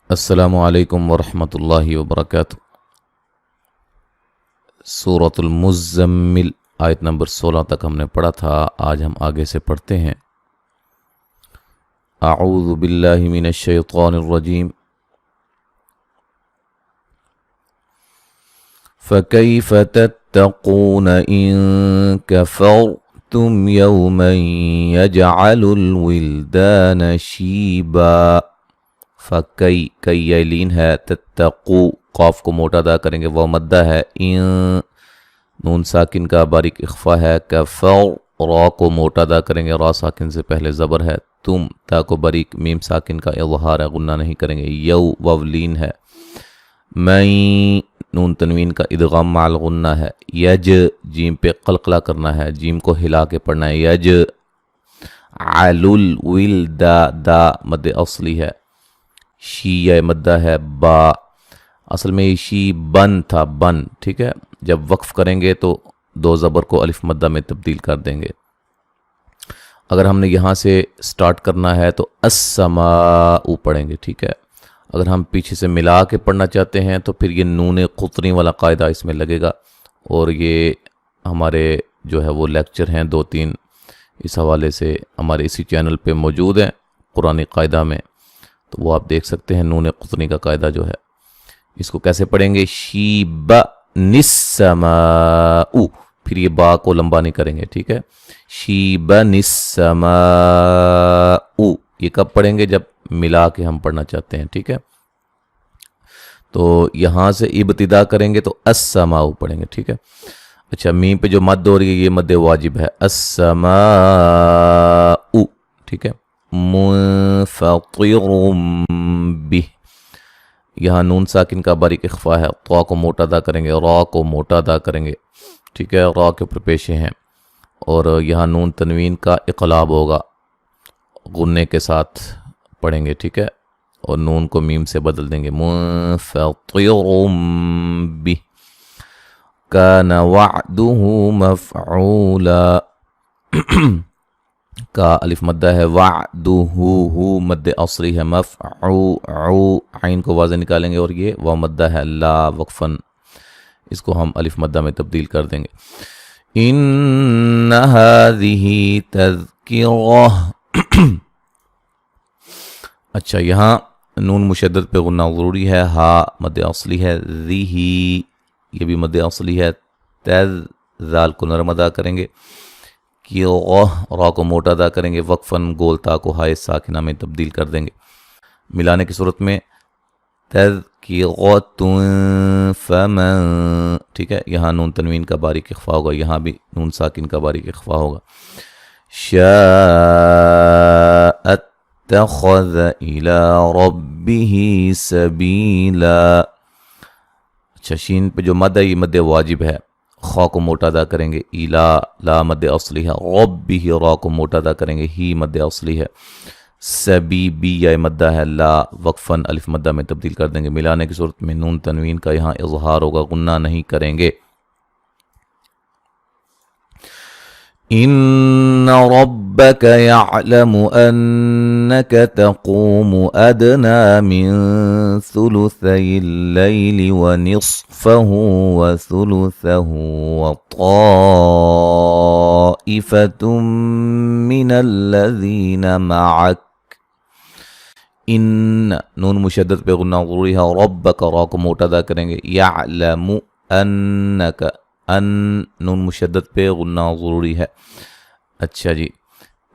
السلام علیکم ورحمۃ اللہ وبرکاتہ۔ سورۃ المزمل آیت نمبر 16 تک ہم نے پڑھا تھا، آج ہم آگے سے پڑھتے ہیں۔ اعوذ باللہ من الشیطان الرجیم۔ فَكَيْفَ تَتَّقُونَ إِن كَفَرْتُمْ يَوْمًا يَجْعَلُ الْوِلْدَانَ شِيبًا۔ فَكَيْ کئی یہ لین ہے، تتقو قاف کو موٹا ادا کریں گے، وہ مدہ ہے، ان نون ساکن کا باریک اخفا ہے، کفر را کو موٹا ادا کریں گے، را ساکن سے پہلے زبر ہے، تم تا کو باریک میم ساکن کا اظہار ہے، غنہ نہیں کریں گے، یو واو لین ہے، میں نون تنوین کا ادغام مع الغنہ ہے، یج جیم پہ قلقلہ کرنا ہے، جیم کو ہلا کے پڑھنا ہے، یج علل ولدا دا مد اصلی ہے، شی یا مدہ ہے، با اصل میں شی بن تھا، بن، ٹھیک ہے، جب وقف کریں گے تو دو زبر کو الف مدہ میں تبدیل کر دیں گے۔ اگر ہم نے یہاں سے سٹارٹ کرنا ہے تو السماء پڑھیں گے، ٹھیک ہے۔ اگر ہم پیچھے سے ملا کے پڑھنا چاہتے ہیں تو پھر یہ نون قطنی والا قاعدہ اس میں لگے گا، اور یہ ہمارے جو ہے وہ لیکچر ہیں 2-3 اس حوالے سے ہمارے اسی چینل پہ موجود ہیں قرآنی قاعدہ میں، تو وہ آپ دیکھ سکتے ہیں۔ نون قطنی کا قاعدہ جو ہے اس کو کیسے پڑھیں گے، شیب نسماء، پھر یہ با کو لمبا نہیں کریں گے، ٹھیک ہے، شیب نسماء، یہ کب پڑھیں گے، جب ملا کے ہم پڑھنا چاہتے ہیں، ٹھیک ہے۔ تو یہاں سے ابتدا کریں گے تو السماء پڑھیں گے، ٹھیک ہے۔ اچھا، میم پہ جو مد ہو رہی ہے یہ مد واجب ہے، السماء، ٹھیک ہے، منفطر بہ، یہاں نون ساکن کا باریک اخفا ہے، طا کو موٹا ادا کریں گے، را کو موٹا ادا کریں گے، ٹھیک ہے، را کے اوپر پیشے ہیں، اور یہاں نون تنوین کا اقلاب ہوگا، غنے کے ساتھ پڑھیں گے، ٹھیک ہے، اور نون کو میم سے بدل دیں گے، منفطر بہ، کان وعدہ مفعولا، کا الف مدہ ہے، وعدہ مد اصلی ہے، مفعو عین کو واضح نکالیں گے، اور یہ واو مدہ ہے، لا وقفن، اس کو ہم الف مدہ میں تبدیل کر دیں گے۔ ان هذه تذکرہ، اچھا یہاں نون مشدد پہ غنہ ضروری ہے، ہا مد اصلی ہے، ذی یہ بھی مد اصلی ہے، تذ ذال کو نرم ادا کریں گے، کی را کو موٹا ادا کریں گے، وقفاً گول تا کو ہائے ساکنہ میں تبدیل کر دیں گے، ملانے کی صورت میں تذکرۃ فمن، ٹھیک ہے، یہاں نون تنوین کا باریک اخفا ہوگا، یہاں بھی نون ساکن کا باریک اخفا ہوگا، شاء اتخذ الی ربہ سبیلا، اچھا شین پہ جو مد ہے یہ مد واجب ہے، خا کو موٹا ادا کریں گے، ایلا لا مد اصلی ہے، ربہ را کو موٹا ادا کریں گے، ہی مد اصلی ہے، سبی بی یا مدہ ہے، لا وقفاً الف مدہ میں تبدیل کر دیں گے، ملانے کی صورت میں نون تنوین کا یہاں اظہار ہوگا، غنہ نہیں کریں گے۔ ان ربک یعلم انک تقوم ادنی من ثلثی اللیل ونصفہ وثلثہ وطائفۃ من الذین معک، ان نون مشدد پہ غنہ ضروری ہے، ربک را کو موٹا ادا کریں گے، یعلم انک، ان نون مشدد پہ غنہ ضروری ہے، اچھا جی،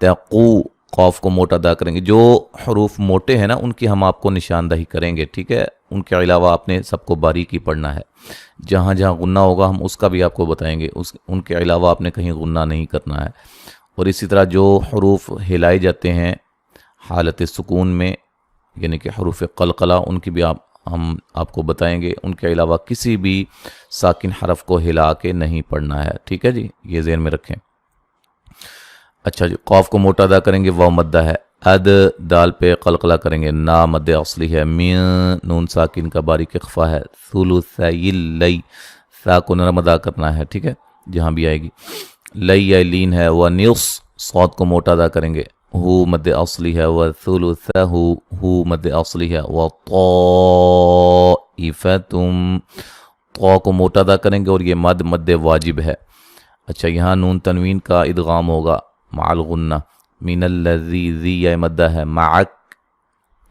تقو قاف کو موٹا ادا کریں گے، جو حروف موٹے ہیں نا ان کی ہم آپ کو نشاندہی کریں گے، ٹھیک ہے، ان کے علاوہ آپ نے سب کو باریکی پڑھنا ہے، جہاں جہاں غنہ ہوگا ہم اس کا بھی آپ کو بتائیں گے، ان کے علاوہ آپ نے کہیں غنہ نہیں کرنا ہے، اور اسی طرح جو حروف ہلائے جاتے ہیں حالت سکون میں یعنی کہ حروف قلقلہ، ان کی بھی ہم آپ کو بتائیں گے، ان کے علاوہ کسی بھی ساکن حرف کو ہلا کے نہیں پڑھنا ہے، ٹھیک ہے جی، یہ ذہن میں رکھیں۔ اچھا جی، قاف کو موٹا ادا کریں گے، واو مدہ ہے، اد دال پہ قلقلہ کریں گے، نا مد اصلی ہے، من نون ساکن کا باریک اخفا ہے، ثلثی اللی، سا کو نرم ادا کرنا ہے، ٹھیک ہے، جہاں بھی آئے گی، لئی یا لین ہے، ونص صاد کو موٹا ادا کریں گے، ہو مد اصلی ہے، وثلثہ ہو مد اصلی ہے، وطائفتم طا کو موٹا ادا کریں گے اور یہ مد واجب ہے۔ اچھا یہاں نون تنوین کا ادغام ہوگا مع الغنہ، من الذی ذی یہ مدہ ہے، معک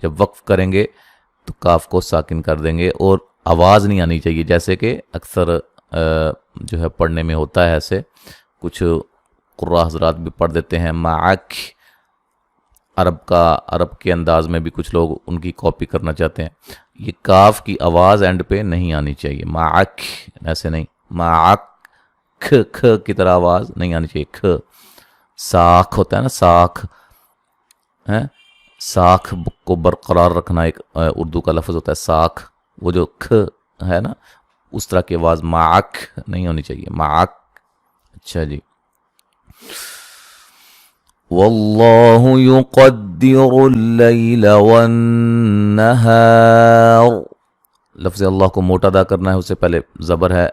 جب وقف کریں گے تو کاف کو ساکن کر دیں گے اور آواز نہیں آنی چاہیے، جیسے کہ اکثر جو ہے پڑھنے میں ہوتا ہے ایسے، کچھ قراء حضرات بھی پڑھ دیتے ہیں معک، عرب کے انداز میں بھی کچھ لوگ ان کی کاپی کرنا چاہتے ہیں، یہ کاف کی آواز اینڈ پہ نہیں آنی چاہیے، معک ایسے نہیں، معک کھ کی طرح آواز نہیں آنی چاہیے، کھ ساکھ ہوتا ہے نا، ساکھ ہے، ساکھ کو برقرار رکھنا ایک اردو کا لفظ ہوتا ہے ساکھ، وہ جو کھ ہے نا اس طرح کی آواز معک نہیں ہونی چاہیے، معک۔ اچھا جی، واللہ یقدر اللیل والنہار، لفظ اللہ کو موٹا ادا کرنا ہے، اس سے پہلے زبر ہے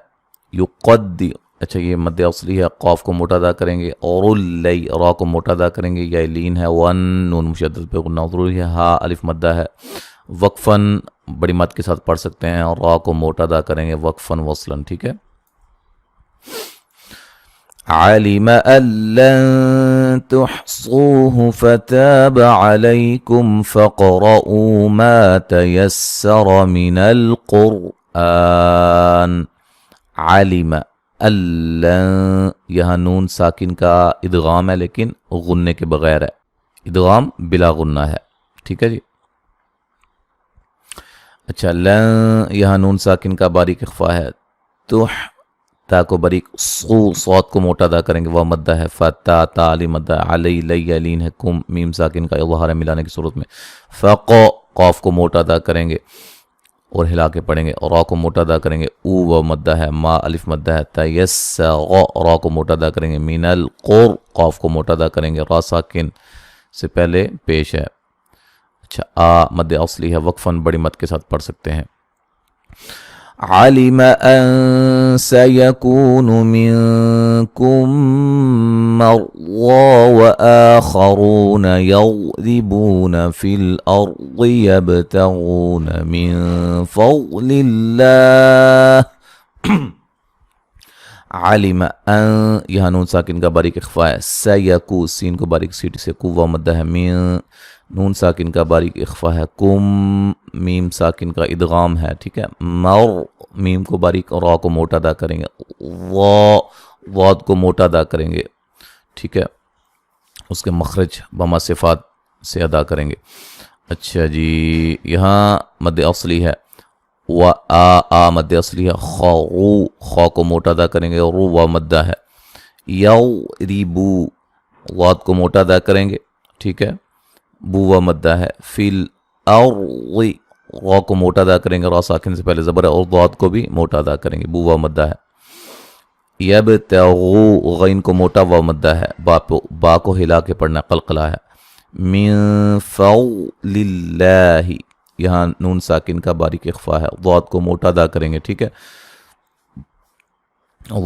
یقدر، اچھا یہ مد اصلی ہے، قاف کو موٹا ادا کریں گے، اور اللی را کو موٹا ادا کریں گے، یا لین ہے، ون نون مشدد پہ غنہ ضروری ہے، ہا الف مدہ ہے، وقفاً بڑی مد کے ساتھ پڑھ سکتے ہیں، اور را کو موٹا ادا کریں گے وقفاً وصلاً، ٹھیک ہے۔ علم ان لن تحصوه فتاب عليكم فاقرؤوا ما تيسر من القرآن، علم لن، یہاں نون ساکن کا ادغام ہے لیکن غننے کے بغیر ہے، ادغام بلا غنہ ہے، ٹھیک ہے جی۔ اچھا لن، یہاں نون ساکن کا باریک اخفا ہے، تا کو باریک، صوت کو موٹا ادا کریں گے، وہ مدہ ہے، فتا تا علی مدہ، علی لی لین ہے، کم میم ساکن کا اظہار ہے ملانے کی صورت میں، قاف کو موٹا ادا کریں گے اور ہلا کے پڑھیں گے، را کو موٹا ادا کریں گے، او و مدہ ہے، ما الف مدہ ہے، را کو موٹا ادا کریں گے، من القر قاف کو موٹا ادا کریں گے، را ساکن سے پہلے پیش ہے۔ اچھا مد اصلی ہے، وقفاً بڑی مد کے ساتھ پڑھ سکتے ہیں۔ علم ان سيكون منكم مرضى وآخرون يضربون في الأرض يبتغون من فضل الله، علم ان، یہاں نون ساکن کا باریک اخفا ہے، سیکو سین کو باریک سیٹی سے قوہ مدہ ہے، من نون ساکن کا باریک اخفا ہے، کم میم ساکن کا ادغام ہے، ٹھیک ہے، مر میم کو باریک اور را کو موٹا ادا کریں گے، واد کو موٹا ادا کریں گے، ٹھیک ہے، اس کے مخرج بما صفات سے ادا کریں گے۔ اچھا جی، یہاں مد اصلی ہے، مد اصلی ہے، خا کو موٹا ادا کریں گے، رو و مدہ ہے، یضربو واد کو موٹا ادا کریں گے، ٹھیک ہے، بو و مدہ ہے، فی الارض را کو موٹا ادا کریں گے، را ساکن سے پہلے زبر ہے، اور ضاد کو بھی موٹا ادا کریں گے، بو و مدہ ہے، یبتغو غین کو موٹا و مدہ ہے، با کو ہلا کے پڑھنا قلقلہ ہے، من فضل اللہ، یہاں نون ساکن کا باریک اخفا ہے، ضاد کو موٹا ادا کریں گے، ٹھیک ہے،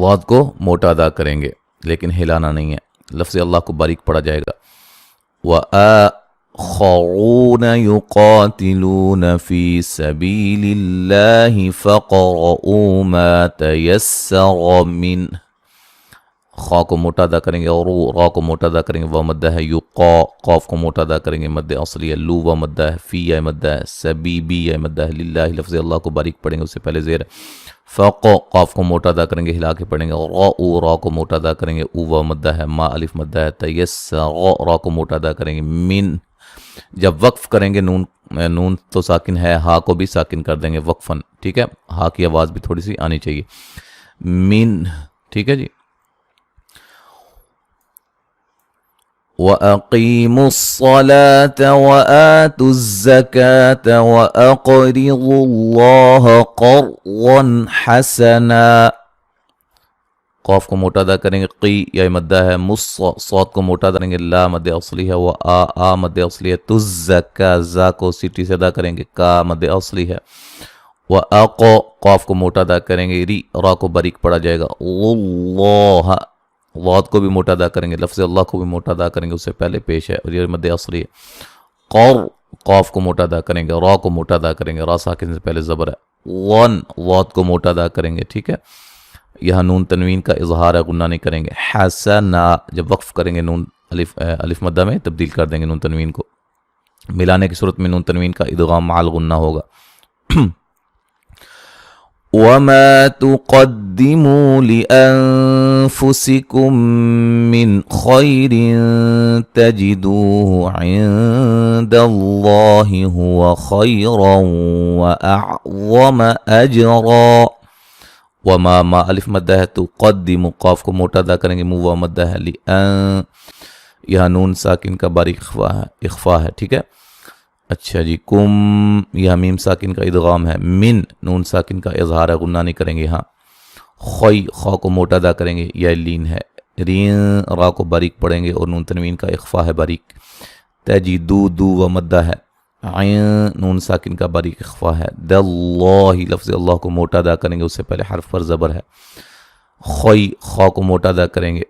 ضاد کو موٹا ادا کریں گے لیکن ہلانا نہیں ہے، لفظ اللہ کو باریک پڑھا جائے گا، وآخرون يقاتلون في سبيل الله فاقرؤوا ما تيسر منه، خا کو موٹا ادا کریں گے، اور را کو موٹا ادا کریں گے، و مدہ ہے، یقا قاف کو موٹا ادا کریں گے، مد اصلی ہے، لو و مدہ ہے، فی ہے مدہ ہے، سبیبی ہے مدہ ہے، للہ لفظ اللہ کو باریک پڑھیں گے، اس سے پہلے زیر ہے، قاف کو موٹا ادا کریں گے، ہلا کے پڑھیں گے، اور را کو موٹا ادا کریں گے، او و مدہ ہے، ما الف مدہ ہے، تیسر را کو موٹا ادا کریں گے، من جب وقف کریں گے نون تو ساکن ہے، ہا کو بھی ساکن کر دیں گے وقفاً، ٹھیک ہے، ہا کی آواز بھی تھوڑی سی آنی چاہیے، من، ٹھیک ہے جی۔ وَأَقِيمُوا الصَّلَاةَ وَآتُوا الزَّكَاةَ وَأَقْرِضُوا اللَّهَ قَرْضًا حَسَنًا، قاف کو موٹا ادا کریں گے، قی یا مدہ ہے، صاد کو موٹا ادا کریں گے، لا مد اصلی ہے، مد اصلی ہے، تزکا زا کو سیٹی سے ادا کریں گے، کا مد اصلی ہے، قاف کو موٹا ادا کریں گے، را کو باریک پڑا جائے گا، اللہ غاد کو بھی موٹا ادا کریں گے، لفظ اللہ کو بھی موٹا ادا کریں گے، اس سے پہلے پیش ہے اور یہ مد اصلی ہے۔ قور، قاف کو موٹا ادا کریں گے، را کو موٹا ادا کریں گے، را ساکن سے پہلے زبر ہے۔ ون، غاد کو موٹا ادا کریں گے، ٹھیک ہے، یہاں نون تنوین کا اظہار ہے، غنہ نہیں کریں گے۔ حسنا، جب وقف کریں گے نون الف مدہ میں تبدیل کر دیں گے نون تنوین کو، ملانے کی صورت میں نون تنوین کا ادغام مع الغنہ ہوگا۔ وَمَا تُقَدِّمُوا لِأَنفُسِكُم مِّنْ خَيْرٍ تَجِدُوهُ عِندَ اللَّهِ هُوَ خَيْرًا وَأَعْظَمَ أَجْرًا۔ وما ما الف مدہ ہے، تقدم قاف کو موٹا ادا کریں گے، مو مدہ ہے، لئن یہاں نون ساکن کا باریک اخفا ہے، ٹھیک ہے۔ اچھا جی، کم یہاں میم ساکن کا ادغام ہے، من نون ساکن کا اظہار ہے، غنہ نہیں کریں گے یہاں۔ خوی، خو کو موٹا ادا کریں گے، یہ لین ہے۔ رین، را کو باریک پڑھیں گے اور نون تنوین کا اخفا ہے باریک۔ تجدو، دو و مدہ ہے، عین نون ساکن کا باریک اخفا ہے۔ داللہ، لفظ اللہ کو موٹا ادا کریں گے، اس سے پہلے حرف پر زبر ہے۔ خوی، خو کو موٹا ادا کریں گے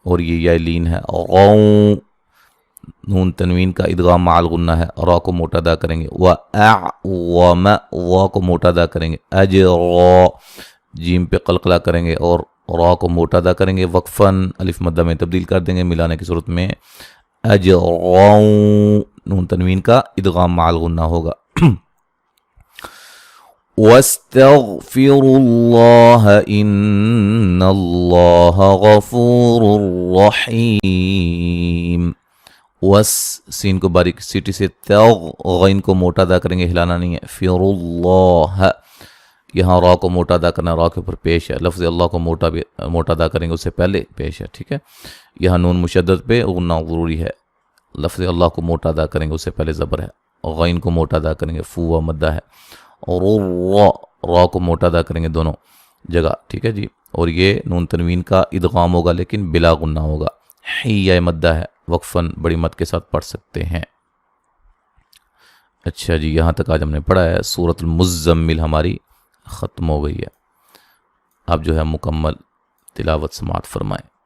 اور یہ لین ہے۔ غون، نون تنوین کا ادغام مع الغنہ ہے، را کو موٹا ادا کریں گے۔ وَأَعْوَمَ، وا کو موٹا ادا کریں گے۔ اجرا، جیم پہ قلقلہ کریں گے اور را کو موٹا ادا کریں گے، وقفاً الف مدہ میں تبدیل کر دیں گے، ملانے کی صورت میں اجرا، نون تنوین کا ادغام مع الغنہ ہوگا۔ وَاسْتَغْفِرُوا اللَّهَ إِنَّ اللَّهَ غَفُورٌ رَحِيمٌ۔ وس، سین کو باریک سیٹی سے، تغ، غین کو موٹا ادا کریں گے، ہلانا نہیں ہے۔ فر اللہ، یہاں را کو موٹا ادا کرنا، را کے اوپر پیش ہے، لفظ اللہ کو موٹا ادا کریں گے، اس سے پہلے پیش ہے، ٹھیک ہے۔ یہاں نون مشدد پہ غنہ ضروری ہے، لفظ اللہ کو موٹا ادا کریں گے، اس سے پہلے زبر ہے۔ غین کو موٹا ادا کریں گے، فو و مدہ ہے۔ اور را کو موٹا ادا کریں گے دونوں جگہ، ٹھیک ہے جی، اور یہ نون تنوین کا ادغام ہوگا لیکن بلا غنہ ہوگا۔ حیہ مدہ ہے، وقفاً بڑی مد کے ساتھ پڑھ سکتے ہیں۔ اچھا جی، یہاں تک آج ہم نے پڑھا ہے، سورۃ المزمل ہماری ختم ہو گئی ہے۔ اب جو ہے مکمل تلاوت سماعت فرمائیں۔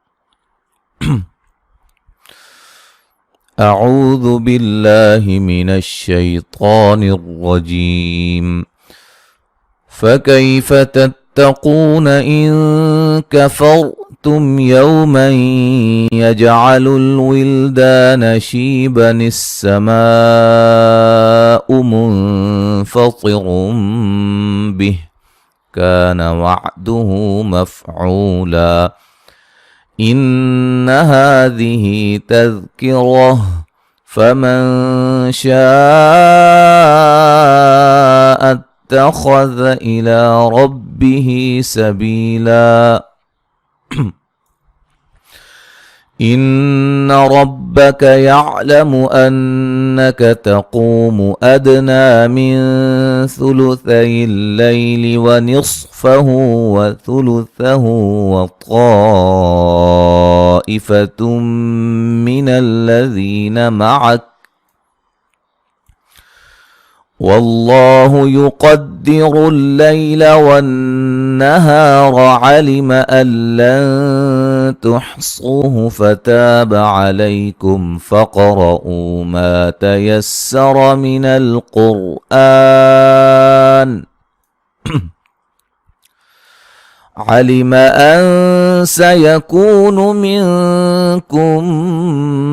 اعوذ باللہ من الشیطان الرجیم، فَكَيْفَ تَتَّقُونَ إِن كَفَرْتُمْ يَوْمًا يَجْعَلُ الْوِلْدَانَ شِيبًا السَّمَاءُ مُنفَطِرٌ بِهِ كَانَ وَعْدُهُ مَفْعُولًا إِنَّ هَذِهِ تَذْكِرَةٌ فَمَن شَاءَ اتخذ إلى ربه سبيلا إن ربك يعلم أنك تقوم أدنى من ثلثي الليل ونصفه وثلثه وطائفة من الذين معك والله يقدر الليل والنهار علم أن لن تحصوه فتاب عليكم فاقرؤوا ما تيسر من القرآن علم أن سيكون منكم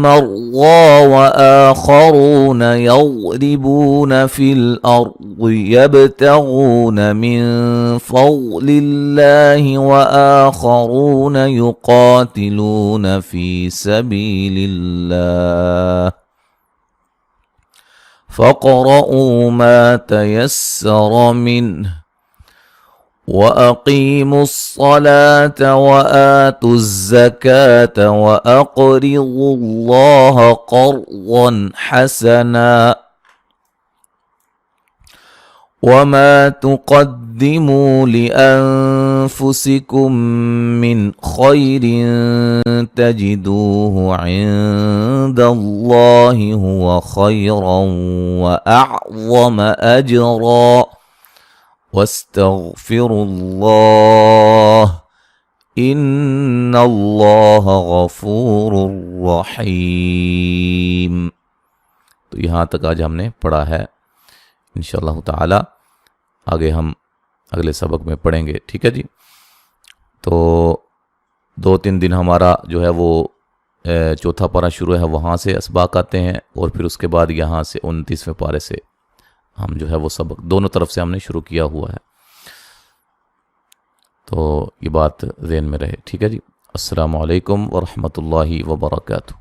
مرضى وآخرون يضربون في الأرض يبتغون من فضل الله وآخرون يقاتلون في سبيل الله فاقرؤوا ما تيسر منه وَأَقِيمُوا الصَّلَاةَ وَآتُوا الزَّكَاةَ وَأَقْرِضُوا اللَّهَ قَرْضًا حَسَنًا وَمَا تُقَدِّمُوا لِأَنفُسِكُم مِّنْ خَيْرٍ تَجِدُوهُ عِندَ اللَّهِ هُوَ خَيْرًا وَأَعْظَمَ أَجْرًا وَاسْتَغْفِرُوا اللَّهَ ان اللہ غفور رحیم. تو یہاں تک آج ہم نے پڑھا ہے. انشاءاللہ تعالی آگے ہم اگلے سبق میں پڑھیں گے. ٹھیک ہے جی. تو 2-3 دن ہمارا جو ہے وہ چوتھا پارہ شروع ہے، وہاں سے اسباق آتے ہیں، اور پھر اس کے بعد یہاں سے 29ویں پارے سے ہم جو ہے وہ سبق دونوں طرف سے ہم نے شروع کیا ہوا ہے. تو یہ بات ذہن میں رہے. ٹھیک ہے جی. السلام علیکم ورحمۃ اللہ وبرکاتہ.